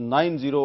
90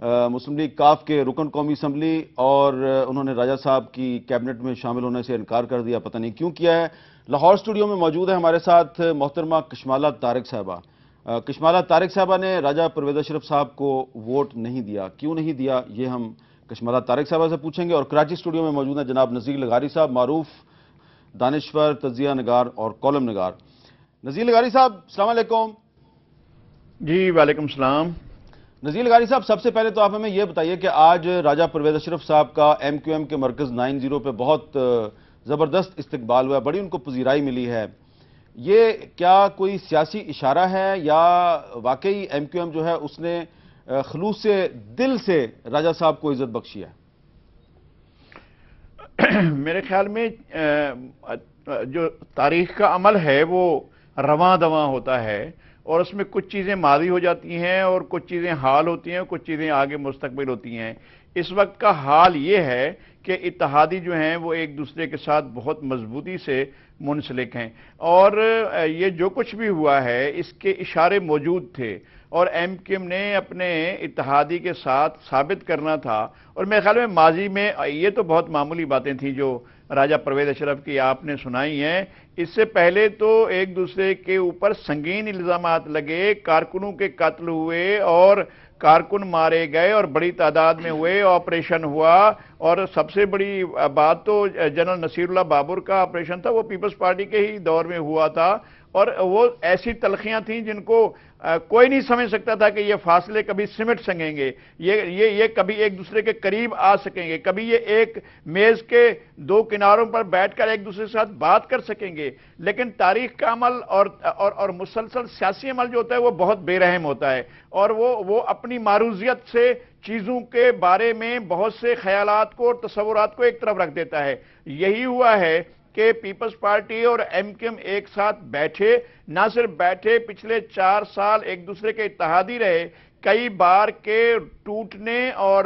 مسلم league کاف کے رکن قومی اسمبلی، اور انہوں نے راجہ صاحب کی کیبنٹ میں شامل ہونے سے انکار کر دیا، پتہ نہیں کیوں کیا ہے۔ لاہور اسٹوڈیو میں موجود ہے ہمارے ساتھ محترمہ کشمالہ طارق صاحبہ۔ کشمالہ طارق صاحبہ نے راجہ پرویز اشرف صاحب کو ووٹ نہیں دیا، کیوں نہیں دیا یہ ہم کشمالہ طارق صاحبہ سے پوچھیں گے۔ اور کراچی اسٹوڈیو میں موجود ہیں جناب نذیر لغاری صاحب، معروف دانشور، تجزیہ نگار اور کالم نگار۔ نذیر لغاری صاحب السلام علیکم۔ جی وعلیکم السلام۔ نذیر لغاری صاحب، سب سے پہلے تو آپ ہمیں یہ بتائیے کہ آج راجہ پرویز اشرف صاحب کا ایم کیو ایم کے مرکز 90 پہ بہت زبردست استقبال ہوا ہے، بڑی ان کو پذیرائی ملی ہے، یہ کیا کوئی سیاسی اشارہ ہے یا واقعی ایم کیو ایم جو ہے اس نے خلوص سے دل سے راجہ صاحب کو عزت بخشی ہے؟ میرے خیال میں جو تاریخ کا عمل ہے وہ رواں دواں ہوتا ہے، اور اس میں کچھ چیزیں ماضی ہو جاتی ہیں اور کچھ چیزیں حال ہوتی ہیں اور کچھ چیزیں آگے مستقبل ہوتی ہیں۔ اس وقت کا حال یہ ہے کہ اتحادی جو ہیں وہ ایک دوسرے کے ساتھ بہت مضبوطی سے منسلک ہیں، اور یہ جو کچھ بھی ہوا ہے اس کے اشارے موجود تھے، اور ایم کیو ایم نے اپنے اتحادی کے ساتھ ثابت کرنا تھا۔ اور میرے خیال میں ماضی میں یہ تو بہت معمولی باتیں تھیں جو راجہ پرویز اشرف کی آپ نے سنائی ہیں، اس سے پہلے تو ایک دوسرے کے اوپر سنگین الزامات لگے، کارکنوں کے قتل ہوئے اور کارکن مارے گئے اور بڑی تعداد میں ہوئے، آپریشن ہوا، اور سب سے بڑی بات تو جنرل نصیر اللہ بابر کا آپریشن تھا، وہ پیپلز پارٹی کے ہی دور میں ہوا تھا، اور وہ ایسی تلخیاں تھیں جن کو کوئی نہیں سمجھ سکتا تھا کہ یہ فاصلے کبھی سمٹ سکیں گے، یہ کبھی ایک دوسرے کے قریب آ سکیں گے، کبھی یہ ایک میز کے دو کناروں پر بیٹھ کر ایک دوسرے کے ساتھ بات کر سکیں گے۔ لیکن تاریخ کا عمل اور مسلسل سیاسی عمل جو ہوتا ہے وہ بہت بے رحم ہوتا ہے، اور وہ اپنی معروضیت سے چیزوں کے بارے میں بہت سے خیالات کو اور تصورات کو ایک طرف رکھ دیتا ہے۔ یہی ہوا ہے کہ پیپلز پارٹی اور ایم کیو ایم ایک ساتھ بیٹھے، نہ صرف بیٹھے، پچھلے 4 سال ایک دوسرے کے اتحادی رہے، کئی بار کے ٹوٹنے اور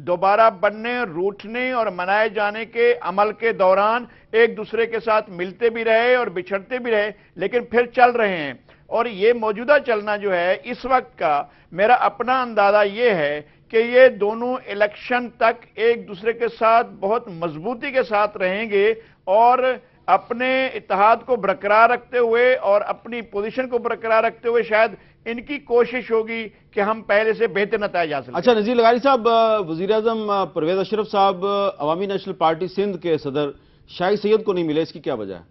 دوبارہ بننے، روٹنے اور منائے جانے کے عمل کے دوران ایک دوسرے کے ساتھ ملتے بھی رہے اور بچھڑتے بھی رہے، لیکن پھر چل رہے ہیں۔ اور یہ موجودہ چلنا جو ہے اس وقت کا، میرا اپنا اندازہ یہ ہے کہ یہ دونوں الیکشن تک ایک دوسرے کے ساتھ بہت مضبوطی کے ساتھ رہیں گے، اور اپنے اتحاد کو برقرار رکھتے ہوئے اور اپنی پوزیشن کو برقرار رکھتے ہوئے شاید ان کی کوشش ہوگی کہ ہم پہلے سے بہتر نتائج حاصل کریں۔ اچھا نذیر لغاری صاحب، وزیر اعظم پرویز اشرف صاحب عوامی نیشنل پارٹی سندھ کے صدر شاہی سید کو نہیں ملے، اس کی کیا وجہ ہے؟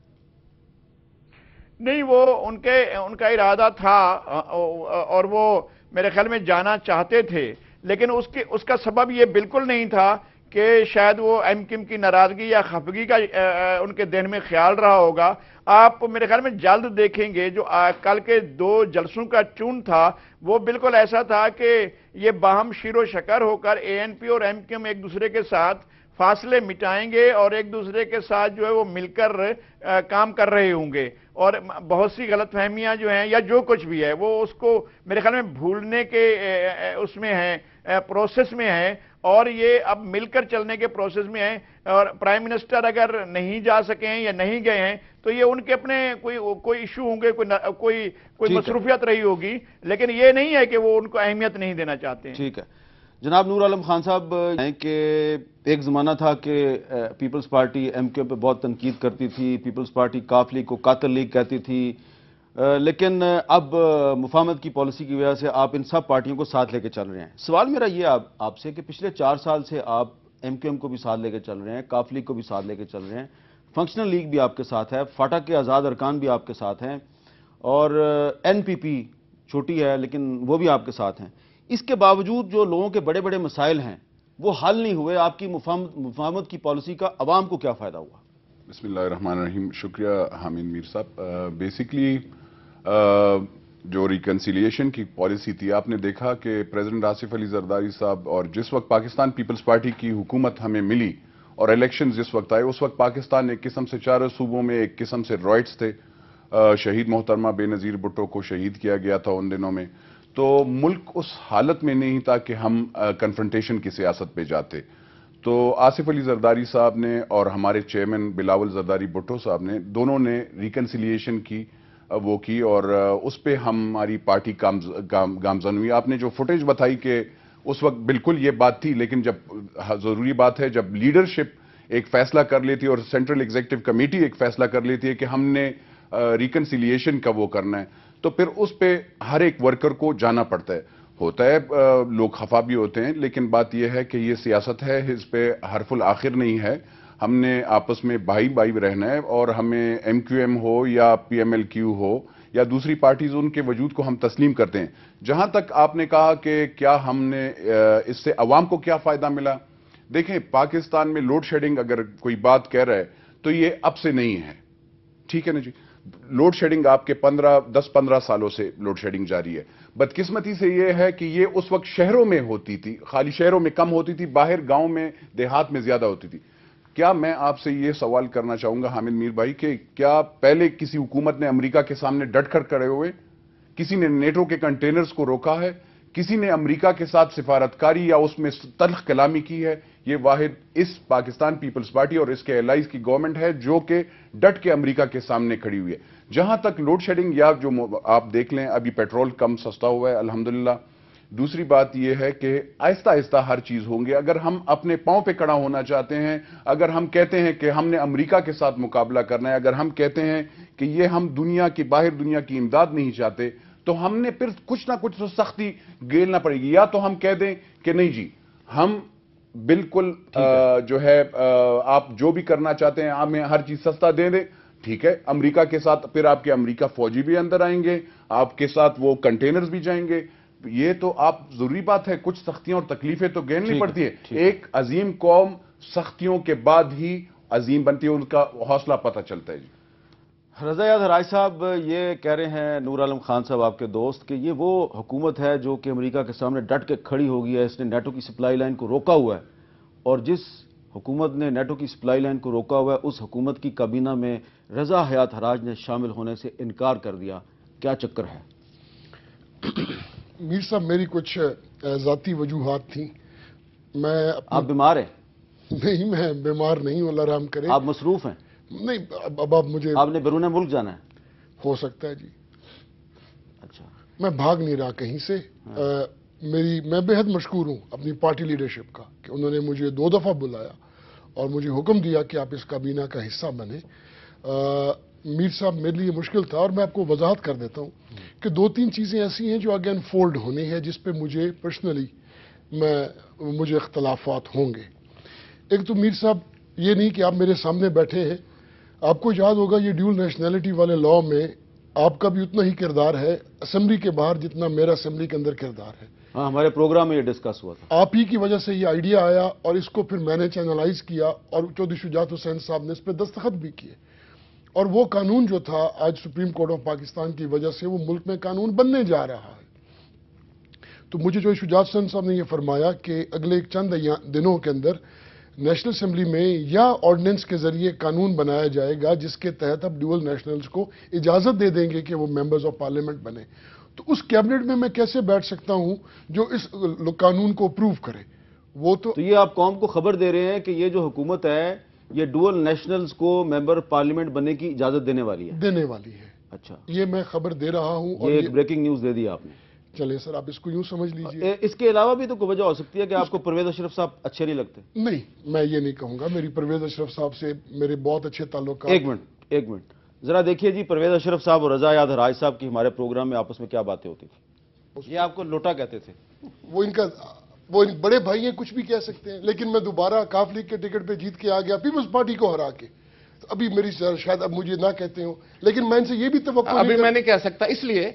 نہیں، وہ ان کا ارادہ تھا اور وہ میرے خیال میں جانا چاہتے تھے، لیکن اس کا سبب یہ بالکل نہیں تھا کہ شاید وہ ایم کیو ایم کی ناراضگی یا خفگی کا ان کے ذہن میں خیال رہا ہوگا۔ آپ میرے خیال میں جلد دیکھیں گے جو کل کے 2 جلسوں کا ٹیون تھا وہ بالکل ایسا تھا کہ یہ باہم شیر و شکر ہو کر اے این پی اور ایم کیو ایم ایک دوسرے کے ساتھ فاصلے مٹائیں گے اور ایک دوسرے کے ساتھ جو ہے وہ مل کر کام کر رہے ہوں گے، اور بہت سی غلط فہمیاں جو ہیں یا جو کچھ بھی ہے وہ اس کو میرے خیال میں بھولنے کے اس میں ہیں، پروسیس میں ہیں، اور یہ اب مل کر چلنے کے پروسیس میں ہیں۔ اور پرائم منسٹر اگر نہیں جا سکے ہیں یا نہیں گئے ہیں تو یہ ان کے اپنے کوئی ایشو ہوں گے، کوئی مصروفیت رہی ہوگی، لیکن یہ نہیں ہے کہ وہ ان کو اہمیت نہیں دینا چاہتے ہیں۔ ٹھیک ہے جناب نور عالم خان صاحب، کہ ایک زمانہ تھا کہ Peoples Party M Q M پہ بہت تنقید کرتی تھی، پیپلز پارٹی کاف لیگ کو قاتل لیگ کہتی تھی، لیکن اب مفاہمت کی پالیسی کی وجہ سے آپ ان سب پارٹیوں کو ساتھ لے کے چل رہے ہیں۔ سوال میرا یہ آپ سے کہ پچھلے 4 سال سے آپ ایم کیو ایم کو بھی ساتھ لے کے چل رہے ہیں، کاف لیگ کو بھی ساتھ لے کے چل رہے ہیں، فنکشنل لیگ بھی آپ کے ساتھ ہے، فاٹا کے آزاد ارکان بھی آپ کے ساتھ ہیں، اور این پی پی چھوٹی ہے لیکن وہ بھی آپ کے ساتھ ہیں۔ اس کے باوجود جو لوگوں کے بڑے بڑے مسائل ہیں وہ حل نہیں ہوئے، آپ کی مفاہمت کی پالیسی کا عوام کو کیا فائدہ ہوا؟ بسم اللہ الرحمن الرحیم، شکریہ حامد میر صاحب۔ بیسیکلی جو ریکنسیلیشن کی پالیسی تھی، آپ نے دیکھا کہ پریزیڈنٹ آصف علی زرداری صاحب، اور جس وقت پاکستان پیپلز پارٹی کی حکومت ہمیں ملی اور الیکشن جس وقت آئے، اس وقت پاکستان ایک قسم سے 4 صوبوں میں ایک قسم سے رائٹس تھے، شہید محترمہ بے نظیر بھٹو کو شہید کیا گیا تھا ان دنوں میں، تو ملک اس حالت میں نہیں تھا کہ ہم کنفرنٹیشن کی سیاست پہ جاتے۔ تو آصف علی زرداری صاحب نے اور ہمارے چیئرمین بلاول زرداری بھٹو صاحب نے دونوں نے ریکنسیلیشن کی وہ کی، اور اس پہ ہماری پارٹی گامزن ہوئی۔ آپ نے جو فوٹیج بتائی کہ اس وقت بالکل یہ بات تھی، لیکن جب ضروری بات ہے جب لیڈرشپ ایک فیصلہ کر لیتی ہے اور سینٹرل ایگزیکٹو کمیٹی ایک فیصلہ کر لیتی ہے کہ ہم نے ریکنسیلیشن کا وہ کرنا ہے، تو پھر اس پہ ہر ایک ورکر کو جانا پڑتا ہے. ہوتا ہے لوگ خفا بھی ہوتے ہیں، لیکن بات یہ ہے کہ یہ سیاست ہے، اس پہ حرف الآخر نہیں ہے. ہم نے آپس میں بھائی بھائی رہنا ہے، اور ہمیں ایم کیو ایم ہو یا پی ایم ایل کیو ہو یا دوسری پارٹیز، ان کے وجود کو ہم تسلیم کرتے ہیں. جہاں تک آپ نے کہا کہ کیا ہم نے اس سے عوام کو کیا فائدہ ملا، دیکھیں پاکستان میں لوڈ شیڈنگ اگر کوئی بات کہہ رہا ہے تو یہ اب سے نہیں ہے، ٹھیک ہے نا جی. لوڈ شیڈنگ آپ کے 10-15 سالوں سے لوڈ شیڈنگ جاری ہے. بدقسمتی سے یہ ہے کہ یہ اس وقت شہروں میں ہوتی تھی، خالی شہروں میں کم ہوتی تھی، باہر گاؤں میں دیہات میں زیادہ ہوتی تھی. کیا میں آپ سے یہ سوال کرنا چاہوں گا حامد میر بھائی کہ کیا پہلے کسی حکومت نے امریکہ کے سامنے ڈٹ کر کھڑے ہوئے، کسی نے نیٹو کے کنٹینرز کو روکا ہے، کسی نے امریکہ کے ساتھ سفارتکاری یا اس میں تلخ کلامی کی ہے؟ یہ واحد اس پاکستان پیپلز پارٹی اور اس کے الائز کی گورنمنٹ ہے جو کہ ڈٹ کے امریکہ کے سامنے کھڑی ہوئی ہے. جہاں تک لوڈ شیڈنگ یا جو آپ دیکھ لیں ابھی پیٹرول کم سستا ہوا ہے الحمدللہ. دوسری بات یہ ہے کہ آہستہ آہستہ ہر چیز ہوں گے. اگر ہم اپنے پاؤں پہ کھڑا ہونا چاہتے ہیں، اگر ہم کہتے ہیں کہ ہم نے امریکہ کے ساتھ مقابلہ کرنا ہے، اگر ہم کہتے ہیں کہ یہ ہم باہر دنیا کی امداد نہیں چاہتے، تو ہم نے پھر کچھ نہ کچھ تو سختی گیلنا پڑے گی. یا تو ہم کہہ دیں کہ نہیں جی ہم بالکل جو ہے آپ جو بھی کرنا چاہتے ہیں ہمیں ہر چیز سستا دے دیں، ٹھیک ہے. امریکہ کے ساتھ پھر آپ کے امریکہ فوجی بھی اندر آئیں گے، آپ کے ساتھ وہ کنٹینرز بھی جائیں گے. یہ تو آپ ضروری بات ہے، کچھ سختیاں اور تکلیفیں تو گھیلنی پڑتی ہے. ایک عظیم قوم سختیوں کے بعد ہی عظیم بنتی ہے، ان کا حوصلہ پتہ چلتا ہے. جی رضا یاد رائے صاحب یہ کہہ رہے ہیں نور عالم خان صاحب آپ کے دوست کہ یہ وہ حکومت ہے جو کہ امریکہ کے سامنے ڈٹ کے کھڑی ہو گئی ہے، اس نے نیٹو کی سپلائی لائن کو روکا ہوا ہے، اور جس حکومت نے نیٹو کی سپلائی لائن کو روکا ہوا ہے اس حکومت کی کابینہ میں رضا حیات حراج نے شامل ہونے سے انکار کر دیا. کیا چکر ہے؟ میر صاحب میری کچھ ذاتی وجوہات تھیں. میں آپ بیمار ہیں؟ نہیں، میں بیمار نہیں ہوں، اللہ رحم کرے. آپ مصروف ہیں؟ نہیں، اب آپ مجھے آپ نے بیرون ملک جانا ہے؟ ہو سکتا ہے جی. اچھا. میں بھاگ نہیں رہا کہیں سے. میں بے حد مشکور ہوں اپنی پارٹی لیڈرشپ کا کہ انہوں نے مجھے 2 دفعہ بلایا اور مجھے حکم دیا کہ آپ اس کابینہ کا حصہ بنیں. میر صاحب میرے لیے مشکل تھا، اور میں آپ کو وضاحت کر دیتا ہوں کہ 2-3 چیزیں ایسی ہیں جو آگے انفولڈ ہونی ہے جس پہ مجھے پرسنلی مجھے اختلافات ہوں گے. ایک تو میر صاحب یہ نہیں کہ آپ میرے سامنے بیٹھے ہیں، آپ کو یاد ہوگا یہ ڈیول نیشنلٹی والے لاء میں آپ کا بھی اتنا ہی کردار ہے اسمبلی کے باہر جتنا میرا اسمبلی کے اندر کردار ہے. ہاں، ہمارے پروگرام میں یہ ڈسکس ہوا تھا. آپ ہی کی وجہ سے یہ آئیڈیا آیا اور اس کو پھر میں نے چینلائز کیا اور چودھری شجاعت حسین صاحب نے اس پہ دستخط بھی کیے. اور وہ قانون جو تھا آج سپریم کورٹ آف پاکستان کی وجہ سے وہ ملک میں قانون بننے جا رہا ہے. تو مجھے جو شجاعت حسین صاحب نے یہ فرمایا کہ اگلے چند دنوں کے اندر نیشنل اسمبلی میں یا آرڈیننس کے ذریعے قانون بنایا جائے گا جس کے تحت اب ڈیول نیشنلز کو اجازت دے دیں گے کہ وہ ممبرز آف پارلیمنٹ بنے. تو اس کیبنٹ میں کیسے بیٹھ سکتا ہوں جو اس قانون کو اپروو کرے؟ وہ تو یہ آپ قوم کو خبر دے رہے ہیں کہ یہ جو حکومت ہے یہ ڈوئل نیشنلز کو ممبر پارلیمنٹ بننے کی اجازت دینے والی ہے. اچھا، یہ میں خبر دے رہا ہوں. اور یہ بریکنگ نیوز دے دی آپ نے. چلے سر، آپ اس کو یوں سمجھ لیجئے. اس کے علاوہ بھی تو کوئی وجہ ہو سکتی ہے کہ آپ کو پرویز اشرف صاحب اچھے نہیں لگتے. نہیں، میں یہ نہیں کہوں گا. میری پرویز اشرف صاحب سے میرے بہت اچھے تعلقات. ایک منٹ ذرا دیکھیے جی، پرویز اشرف صاحب اور رضا یاد حراج صاحب کی ہمارے پروگرام میں آپس میں کیا باتیں ہوتی تھی؟ یہ آپ کو لوٹا کہتے تھے. وہ بڑے بھائی ہیں، کچھ بھی کہہ سکتے ہیں. لیکن میں دوبارہ کاف لیگ کے ٹکٹ پہ جیت کے آ گیا پیپلز پارٹی کو ہرا کے. ابھی میری شاید اب مجھے نہ کہتے ہوں، لیکن میں ان سے یہ بھی توقع ابھی میں نہیں کہہ سکتا، اس لیے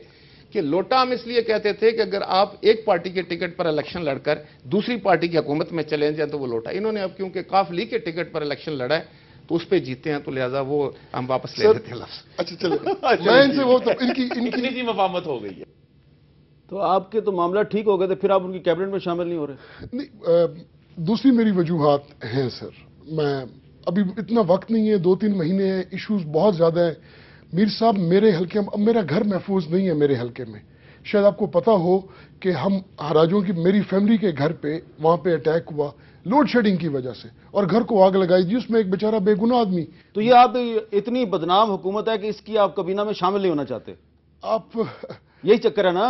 کہ لوٹا ہم اس لیے کہتے تھے کہ اگر آپ ایک پارٹی کے ٹکٹ پر الیکشن لڑ کر دوسری پارٹی کی حکومت میں چلے جائیں تو وہ لوٹا. انہوں نے اب کیونکہ کاف لیگ کے ٹکٹ پر الیکشن لڑا ہے تو اس پہ جیتے ہیں، تو لہذا وہ ہم واپس لے لیتے ہیں لفظ. اچھا چلے، میں ان سے وہ تو ان کی مفاہمت ہو گئی ہے. تو آپ کے تو معاملہ ٹھیک ہو گئے تھے، پھر آپ ان کی کیبنٹ میں شامل نہیں ہو رہے. نہیں، دوسری میری وجوہات ہیں سر. میں ابھی اتنا وقت نہیں ہے، 2-3 مہینے ہیں، ایشوز بہت زیادہ ہیں. میر صاحب میرے حلقے میں، اب میرا گھر محفوظ نہیں ہے میرے حلقے میں. شاید آپ کو پتا ہو کہ ہم حراجوں کی میری فیملی کے گھر پہ وہاں پہ اٹیک ہوا لوڈ شیڈنگ کی وجہ سے، اور گھر کو آگ لگائی دی، اس میں ایک بیچارہ بے گناہ آدمی. تو یہ آپ اتنی بدنام حکومت ہے کہ اس کی آپ کابینہ میں شامل نہیں ہونا چاہتے؟ آپ یہی چکر ہے نا.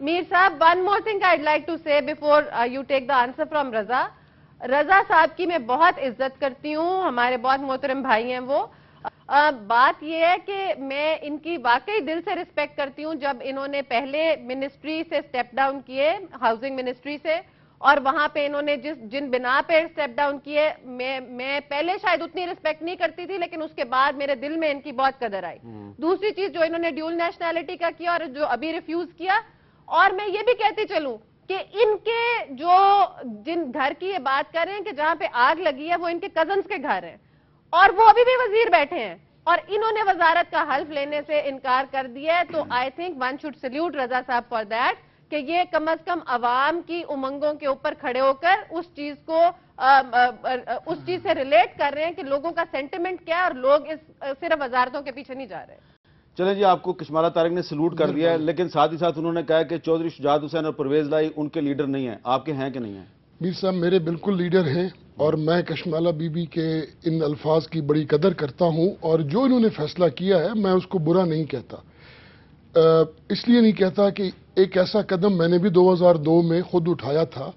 Mir Saab, one more thing I'd like to say before you take the answer from Raza. رضا صاحب کی میں بہت عزت کرتی ہوں, ہمارے بہت محترم بھائی ہیں وہ. بات یہ ہے کہ میں ان کی واقعی دل سے رسپیکٹ کرتی ہوں. جب انہوں نے پہلے منسٹری سے سٹیپ ڈاؤن کیے, ہاؤسنگ منسٹری سے, اور وہاں پہ انہوں نے جن بنا پہ سٹیپ ڈاؤن کیے, میں پہلے شاید اتنی رسپیکٹ نہیں کرتی تھی, لیکن اس کے بعد میرے دل میں ان کی بہت قدر آئی. دوسری چیز جو انہوں نے ڈیول نیشنلٹی کا کیا اور جو ابھی ریفیوز کیا, اور میں یہ بھی کہتی چلوں کہ ان کے جو جن گھر کی یہ بات کر رہے ہیں کہ جہاں پہ آگ لگی ہے وہ ان کے کزنز کے گھر ہیں, اور وہ ابھی بھی وزیر بیٹھے ہیں, اور انہوں نے وزارت کا حلف لینے سے انکار کر دیا ہے. تو I think one should salute Raza صاحب فار دیٹ کہ یہ کم از کم عوام کی امنگوں کے اوپر کھڑے ہو کر اس چیز سے ریلیٹ کر رہے ہیں کہ لوگوں کا سینٹیمنٹ کیا ہے, اور لوگ صرف وزارتوں کے پیچھے نہیں جا رہے. چلیں جی, آپ کو کشمالہ طارق نے سلوٹ کر دیا ہے, لیکن ساتھ ہی ساتھ انہوں نے کہا کہ چودھری شجاعت حسین اور پرویز لائی ان کے لیڈر نہیں ہیں. آپ کے ہیں کہ نہیں ہیں؟ میر صاحب میرے بالکل لیڈر ہیں, اور میں کشمالہ بی بی کے ان الفاظ کی بڑی قدر کرتا ہوں, اور جو انہوں نے فیصلہ کیا ہے میں اس کو برا نہیں کہتا. اس لیے نہیں کہتا کہ ایک ایسا قدم میں نے بھی 2002 میں خود اٹھایا تھا,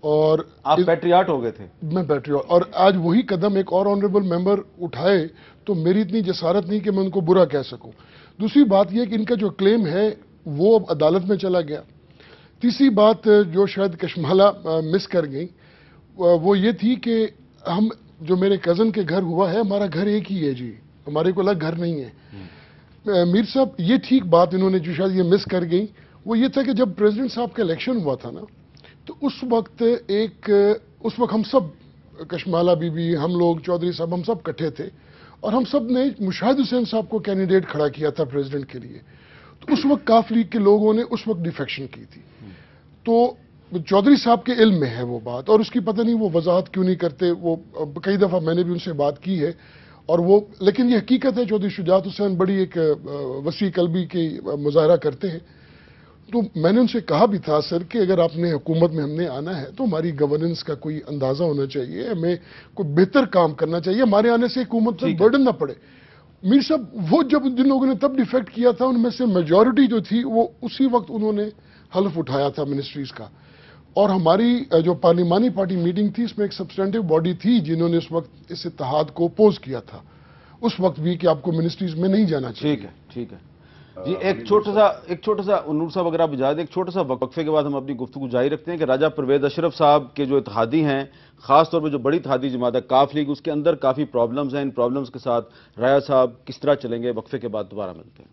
اور آپ پیٹریاٹ ہو گئے تھے. میں پیٹریاٹ, اور آج وہی قدم ایک اور آنریبل ممبر اٹھائے تو میری اتنی جسارت نہیں کہ میں ان کو برا کہہ سکوں. دوسری بات یہ کہ ان کا جو کلیم ہے وہ اب عدالت میں چلا گیا. تیسری بات جو شاید کشمالہ مس کر گئی وہ یہ تھی کہ ہم جو میرے کزن کے گھر ہوا ہے, ہمارا گھر ایک ہی ہے جی, ہمارے کو الگ گھر نہیں ہے. میر صاحب یہ ٹھیک بات انہوں نے جو شاید یہ مس کر گئی وہ یہ تھا کہ جب پریزیڈنٹ صاحب کا الیکشن ہوا تھا نا, تو اس وقت ہم سب کشمالہ بی بی, ہم لوگ چودھری صاحب, ہم سب کٹھے تھے, اور ہم سب نے مشاہد حسین صاحب کو کینڈیڈیٹ کھڑا کیا تھا پریزیڈنٹ کے لیے. تو اس وقت کاف لیگ کے لوگوں نے اس وقت ڈیفیکشن کی تھی. تو چودھری صاحب کے علم میں ہے وہ بات, اور اس کی پتہ نہیں وہ وضاحت کیوں نہیں کرتے. وہ کئی دفعہ میں نے بھی ان سے بات کی ہے, اور وہ لیکن یہ حقیقت ہے چودھری شجاعت حسین بڑی ایک وسیع قلبی کی مظاہرہ کرتے ہیں. تو میں نے ان سے کہا بھی تھا سر کہ اگر آپ نے حکومت میں ہم نے آنا ہے تو ہماری گورننس کا کوئی اندازہ ہونا چاہیے, ہمیں کوئی بہتر کام کرنا چاہیے, ہمارے آنے سے حکومت پر برڈن نہ پڑے. میر صاحب وہ جب جن لوگوں نے تب ڈیفیکٹ کیا تھا ان میں سے میجورٹی جو تھی وہ اسی وقت انہوں نے حلف اٹھایا تھا منسٹریز کا, اور ہماری جو پارلیمانی پارٹی میٹنگ تھی اس میں ایک سبسٹینٹیو باڈی تھی جنہوں نے اس وقت اس اتحاد کو اپوز کیا تھا اس وقت بھی کہ آپ کو منسٹریز میں نہیں جانا چاہیے. ٹھیک ہے جی. ایک چھوٹا سا نور صاحب اگر آپ اجازت دیں, ایک چھوٹا سا وقفے کے بعد ہم اپنی گفتگو جاری رکھتے ہیں کہ راجہ پرویز اشرف صاحب کے جو اتحادی ہیں, خاص طور پہ جو بڑی اتحادی جماعت ہے کاف لیگ, اس کے اندر کافی پرابلمز ہیں. ان پرابلمز کے ساتھ راجہ صاحب کس طرح چلیں گے؟ وقفے کے بعد دوبارہ ملتے ہیں.